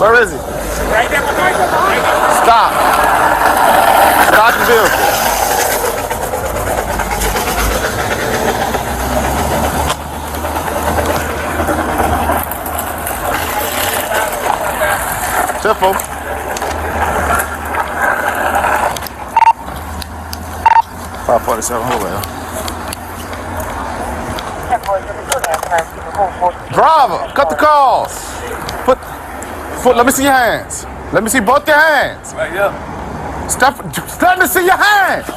Where is he? Right there behind you. Stop. Stop the vehicle. Tempo. 547, hold on. Driver, cut the calls. Put, let me see your hands. Let me see both your hands. Right here. Stop, let me see your hands.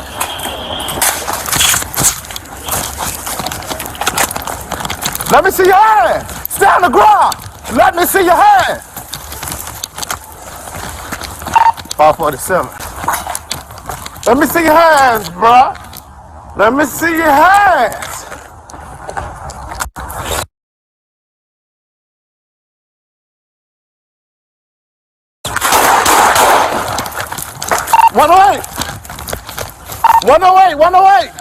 Let me see your hands. Stay on the ground. Let me see your hands. 547. Let me see your hands, bro. Let me see your hands. One away. 108, 108.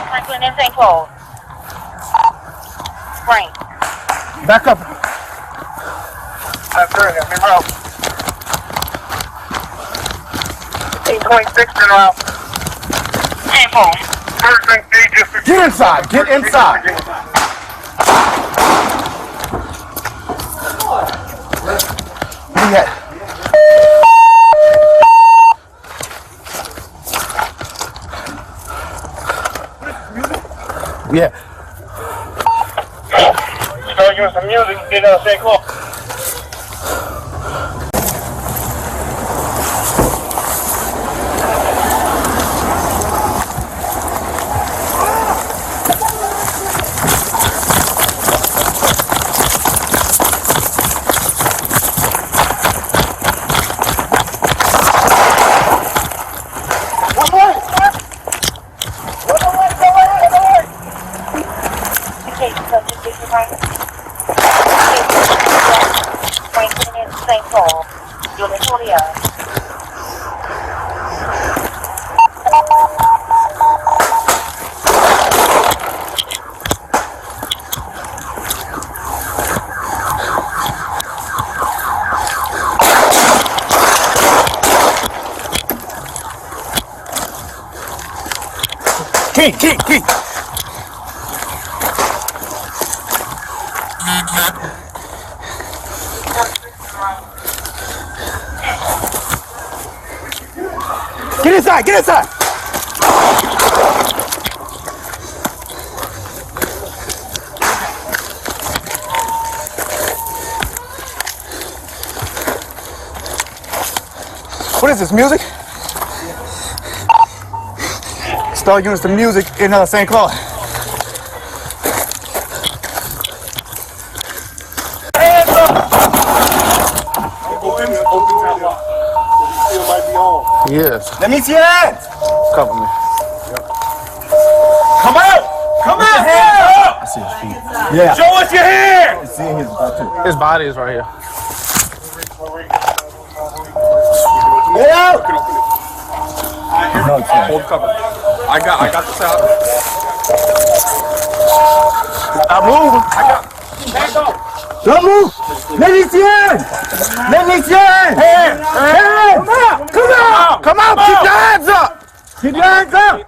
Franklin and St. Paul. Frank. Back up. That's good. Let me roll. 8.6 in a row. St. Paul. First thing, just Get inside. Get inside. Yeah. Yeah. Start using some music and get St. Paul. St. Paul, Unitoria. Key. Get inside, get inside. What is this, music? Start using the music in St. Claude. Yes. Let me see your hands. Cover me. Come out. Come out. Hands up. I see his feet. Yeah. Show us your hands. See his body. His body is right here. Get out. Hold cover. I got the sound. Stop moving. Back up. Don't move. Let me see your hands. Let me see your hands. Hands. Come out. Come out. Keep your hands up. Keep your hands up.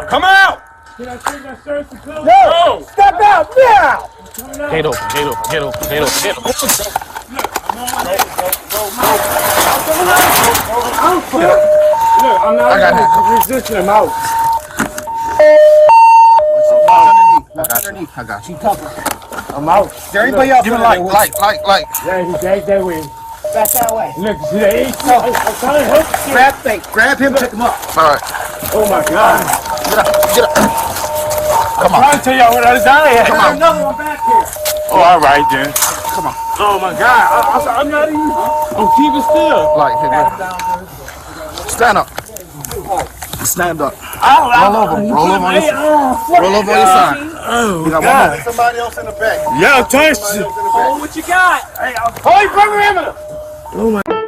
Come out. No. Step out now. Gate open. Look, I'm not resisting him out. I got you. I'm out. Is there anybody else? Give me light. Yeah, he's that way. Back that way. Look, see, I'm trying to help you. Grab him, pick him up. All right. Oh my God. Get up. Come on. I'm trying to tell y'all what I was out here. Come on. Another one back here. Oh, all right then. Come on. Oh my God. I'm not even. I'm keeping still. Light. Stand up. Stand up. Roll over. Roll over on your side. Roll over on your side. You got one more. Somebody else in the back. Yeah, touch. What you got? Hey, hold your perimeter.